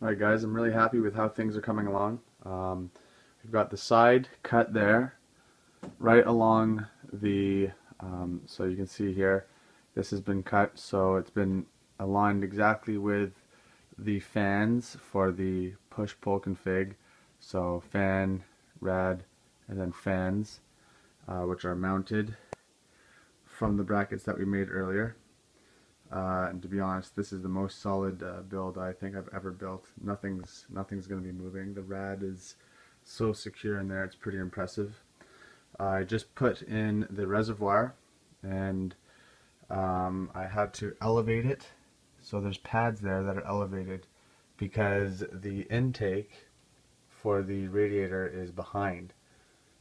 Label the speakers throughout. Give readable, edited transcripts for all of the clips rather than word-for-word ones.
Speaker 1: Alright guys, I'm really happy with how things are coming along. We've got the side cut there, right along the, so you can see here, this has been cut, so it's been aligned exactly with the fans for the push-pull config. So fan, rad, and then fans, which are mounted from the brackets that we made earlier. And to be honest, this is the most solid build I think I've ever built. Nothing's going to be moving. The rad is so secure in there, it's pretty impressive. I just put in the reservoir, and I had to elevate it. So there's pads there that are elevated because the intake for the radiator is behind.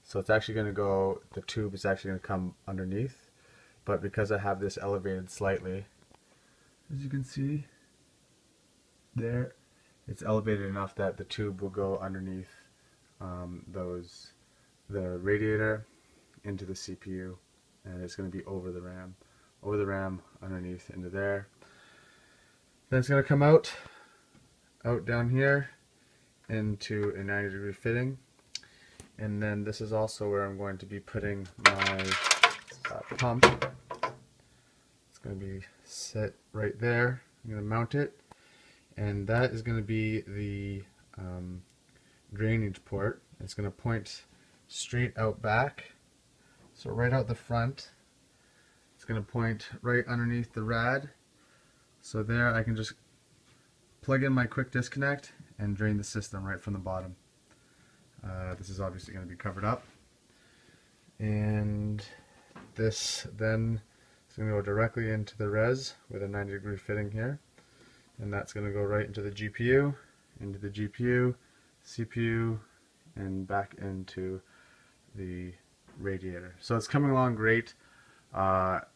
Speaker 1: So it's actually going to go, the tube is actually going to come underneath. But because I have this elevated slightly, as you can see there, it's elevated enough that the tube will go underneath the radiator into the CPU, and it's going to be over the RAM underneath into there. Then it's going to come out down here into a 90-degree fitting, and then this is also where I'm going to be putting my pump. It's going to be set right there. I'm going to mount it, and that is going to be the drainage port. It's going to point straight out back, so right out the front. It's going to point right underneath the rad, so there I can just plug in my quick disconnect and drain the system right from the bottom. This is obviously going to be covered up, and this then is going to go directly into the res with a 90-degree fitting here, and that's going to go right into the GPU, CPU, and back into the radiator. So it's coming along great.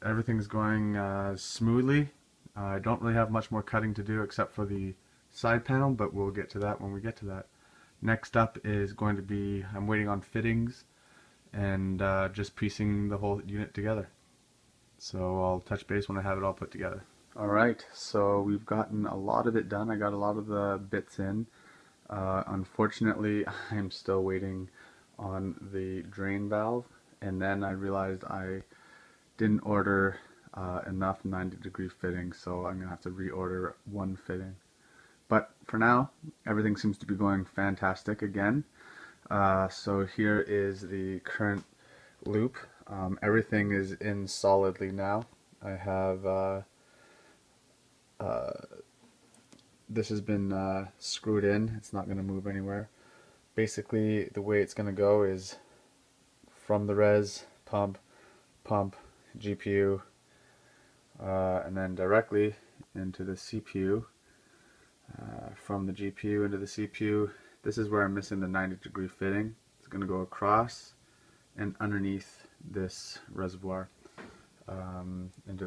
Speaker 1: Everything's going smoothly. I don't really have much more cutting to do except for the side panel, but we'll get to that when we get to that. Next up is going to be, I'm waiting on fittings and just piecing the whole unit together. So I'll touch base when I have it all put together. Alright, so we've gotten a lot of it done. I got a lot of the bits in. Unfortunately, I'm still waiting on the drain valve, and then I realized I didn't order enough 90-degree fittings, so I'm going to have to reorder one fitting. But for now, everything seems to be going fantastic again. So here is the current loop. Everything is in solidly now. I have this has been screwed in. It's not going to move anywhere. Basically, the way it's going to go is from the res, pump, GPU, and then directly into the CPU. From the GPU into the CPU. This is where I'm missing the 90-degree fitting. It's going to go across and underneath this reservoir into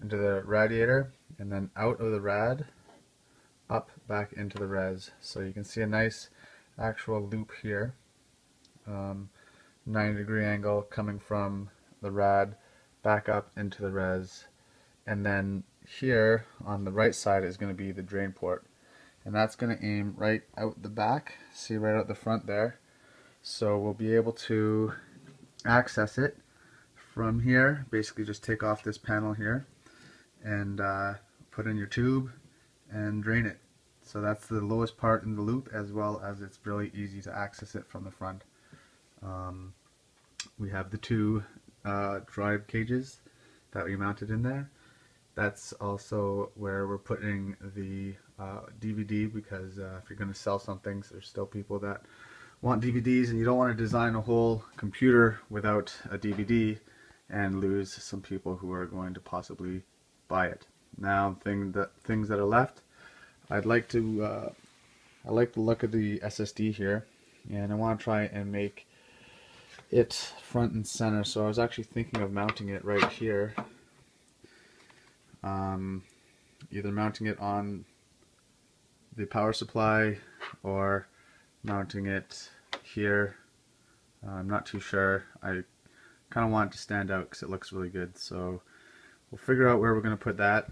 Speaker 1: the radiator, and then out of the rad up back into the res. So you can see a nice actual loop here, 90-degree angle coming from the rad back up into the res, and then here on the right side is going to be the drain port, and that's going to aim right out the back. See, right out the front there. So we'll be able to access it from here. Basically just take off this panel here and put in your tube and drain it. So that's the lowest part in the loop, as well as it's really easy to access it from the front. We have the two drive cages that we mounted in there. That's also where we're putting the DVD, because if you're going to sell some things, there's still people that want DVDs, and you don't want to design a whole computer without a DVD and lose some people who are going to possibly buy it. Now, things that are left, I like the look of the SSD here, and I want to try and make it front and center. So I was actually thinking of mounting it right here. Either mounting it on the power supply or mounting it here. I'm not too sure. I kind of want it to stand out because it looks really good. So we'll figure out where we're going to put that.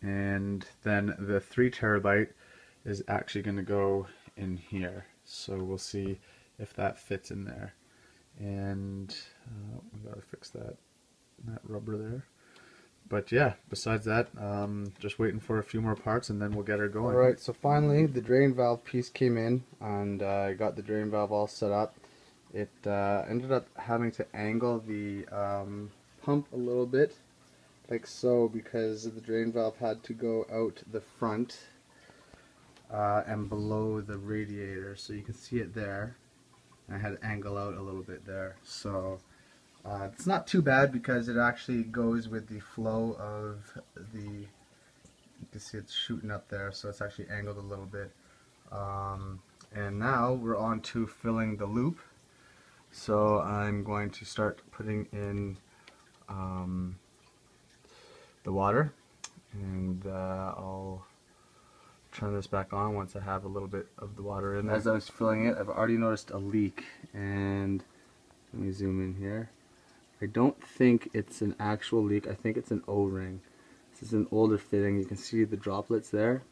Speaker 1: And then the 3 terabyte is actually going to go in here. So we'll see if that fits in there. And we gotta fix that rubber there. But yeah, besides that, just waiting for a few more parts and then we'll get her going. Alright, so finally the drain valve piece came in, and I got the drain valve all set up. It ended up having to angle the pump a little bit, like so, because the drain valve had to go out the front and below the radiator, so you can see it there. I had to angle out a little bit there, so it's not too bad because it actually goes with the flow of the, you can see it's shooting up there, so it's actually angled a little bit. And now we're on to filling the loop. So I'm going to start putting in the water, and I'll turn this back on once I have a little bit of the water in there. As I was filling it, I've already noticed a leak, and let me zoom in here. I don't think it's an actual leak, I think it's an O-ring. This is an older fitting, you can see the droplets there.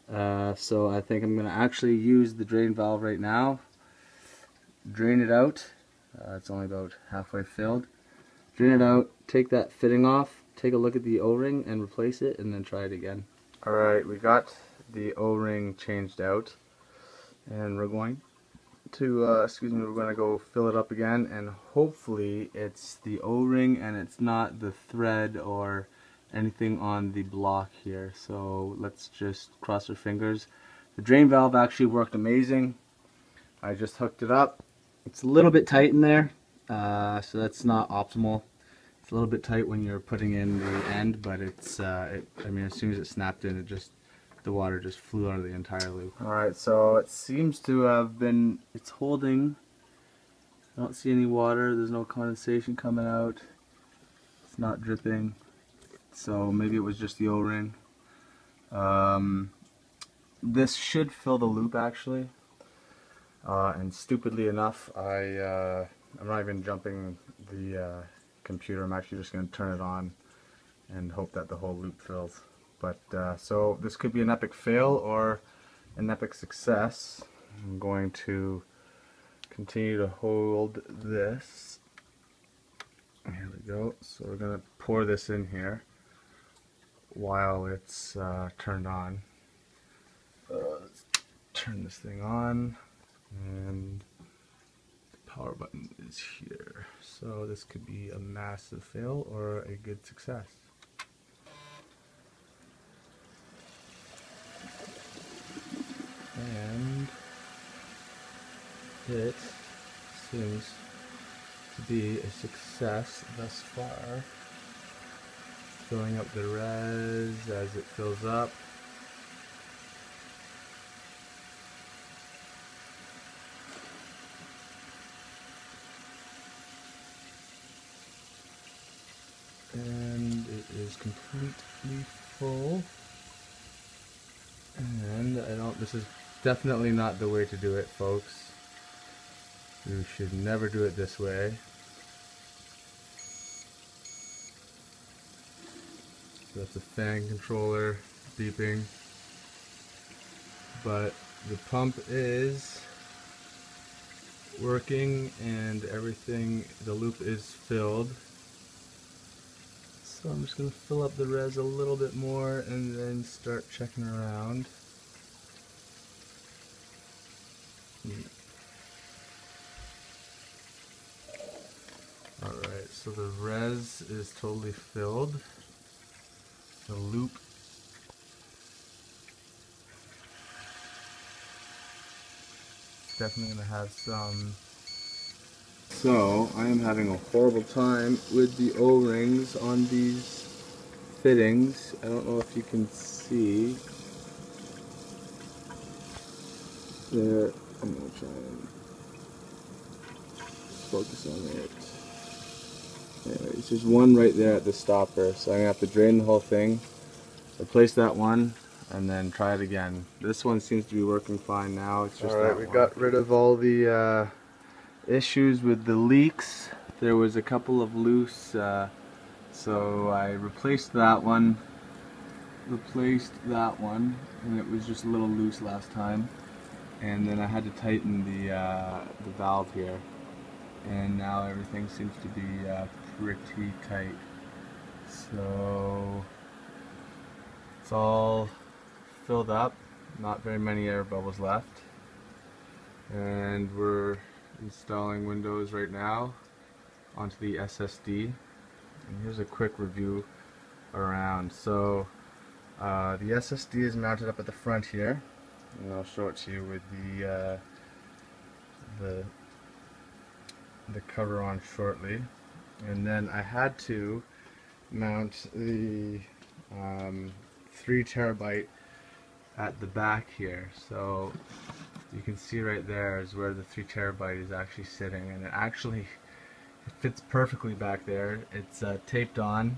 Speaker 1: So I think I'm going to actually use the drain valve right now, drain it out. It's only about halfway filled. Drain it out, take that fitting off, take a look at the O-ring and replace it, and then try it again. Alright, we got the O-ring changed out, and we're going to we're going to go fill it up again, and hopefully it's the O-ring and it's not the thread or anything on the block here. So let's just cross our fingers. The drain valve actually worked amazing. I just hooked it up. It's a little bit tight in there, so that's not optimal. It's a little bit tight when you're putting in the end, but it's I mean, as soon as it snapped in, the water just flew out of the entire loop. Alright, so it seems to have been, it's holding. I don't see any water, there's no condensation coming out. It's not dripping. So maybe it was just the O-ring. This should fill the loop actually. And stupidly enough, I'm not even jumping the computer, I'm actually just going to turn it on and hope that the whole loop fills. But so this could be an epic fail or an epic success. I'm going to continue to hold this. Here we go. So we're going to pour this in here while it's turned on. Let's turn this thing on, and the power button is here. So this could be a massive fail or a good success. And it seems to be a success thus far. Filling up the res as it fills up. And it is completely full. And this is definitely not the way to do it, folks. You should never do it this way. So that's a fan controller beeping. But the pump is working and everything, the loop is filled. So I'm just going to fill up the res a little bit more and then start checking around. Alright, so the res is totally filled. The loop definitely going to have some. So I am having a horrible time with the O-rings on these fittings. I don't know if you can see. There, I'm going to try and focus on it. Anyways, there's one right there at the stopper, so I'm going to have to drain the whole thing, replace that one, and then try it again. This one seems to be working fine now. It's just alright, we got rid of all the issues with the leaks. There was a couple of loose, so I replaced that one. replaced that one, and it was just a little loose last time. And then I had to tighten the valve here, and now everything seems to be pretty tight. So it's all filled up, not very many air bubbles left, and we're installing Windows right now onto the SSD. And here's a quick review around. So the SSD is mounted up at the front here, and I'll show it to you with the cover on shortly. And then I had to mount the 3 terabyte at the back here. So you can see right there is where the 3 terabyte is actually sitting, and it fits perfectly back there. It's taped on.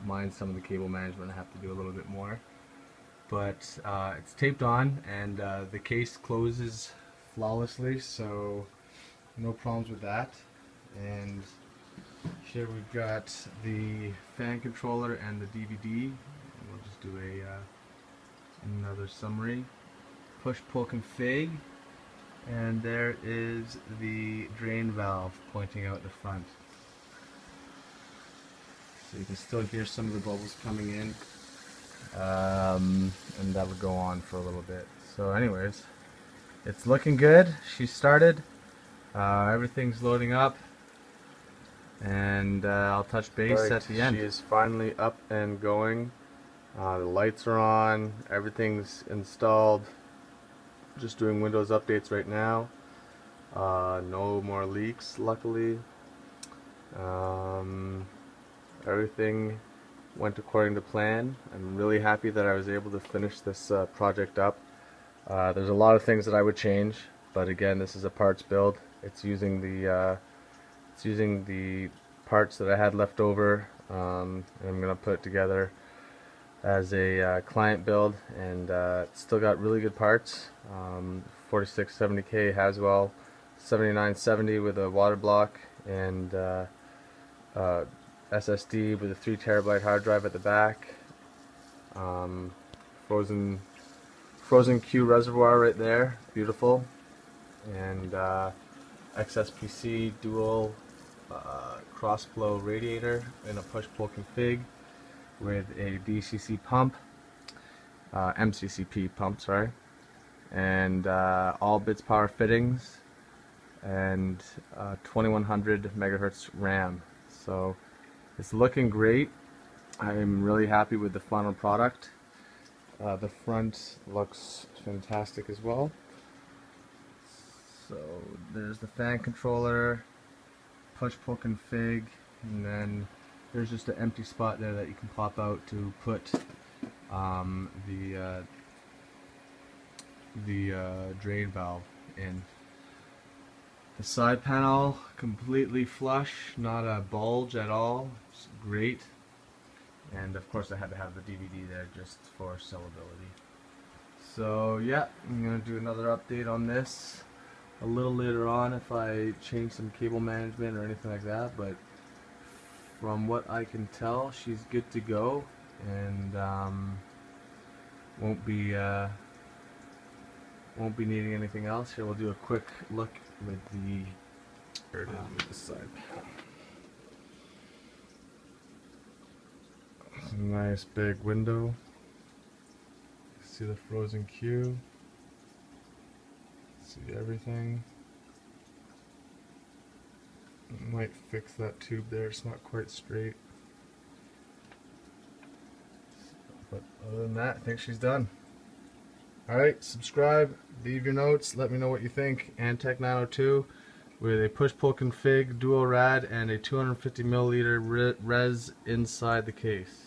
Speaker 1: Mind some of the cable management, I have to do a little bit more, but it's taped on, and the case closes flawlessly, so no problems with that. And here we've got the fan controller and the DVD. We'll just do another summary. Push-pull config, and there is the drain valve pointing out the front. So you can still hear some of the bubbles coming in, and that'll go on for a little bit. So anyways, it's looking good. She started. Everything's loading up, and I'll touch base at the end. She is finally up and going. The lights are on. Everything's installed. Just doing Windows updates right now. No more leaks, luckily. Everything went according to plan. I'm really happy that I was able to finish this project up. There's a lot of things that I would change, but again, this is a parts build. It's using the parts that I had left over, and I'm gonna put it together as a client build, and it's still got really good parts. 4670K Haswell 7970 with a water block, and SSD with a 3 terabyte hard drive at the back. Frozen Q reservoir right there, beautiful, and XSPC dual cross flow radiator in a push-pull config with a DCC pump, MCCP pump, sorry, and all bits power fittings, and 2100 megahertz RAM. So it's looking great. I'm really happy with the final product. The front looks fantastic as well. So there's the fan controller, push-pull config, and then there's just an empty spot there that you can pop out to put the drain valve in. The side panel completely flush, not a bulge at all. It's great. And of course I had to have the DVD there just for sellability. So yeah, I'm going to do another update on this a little later on if I change some cable management or anything like that, but from what I can tell, she's good to go, and won't be needing anything else. Here we'll do a quick look with the side panel. It's a nice big window. See the frozen Q. See everything. Might fix that tube there, it's not quite straight. But other than that, I think she's done. Alright, subscribe, leave your notes, let me know what you think. Antec 902 with a push-pull config, dual rad, and a 250 milliliter res inside the case.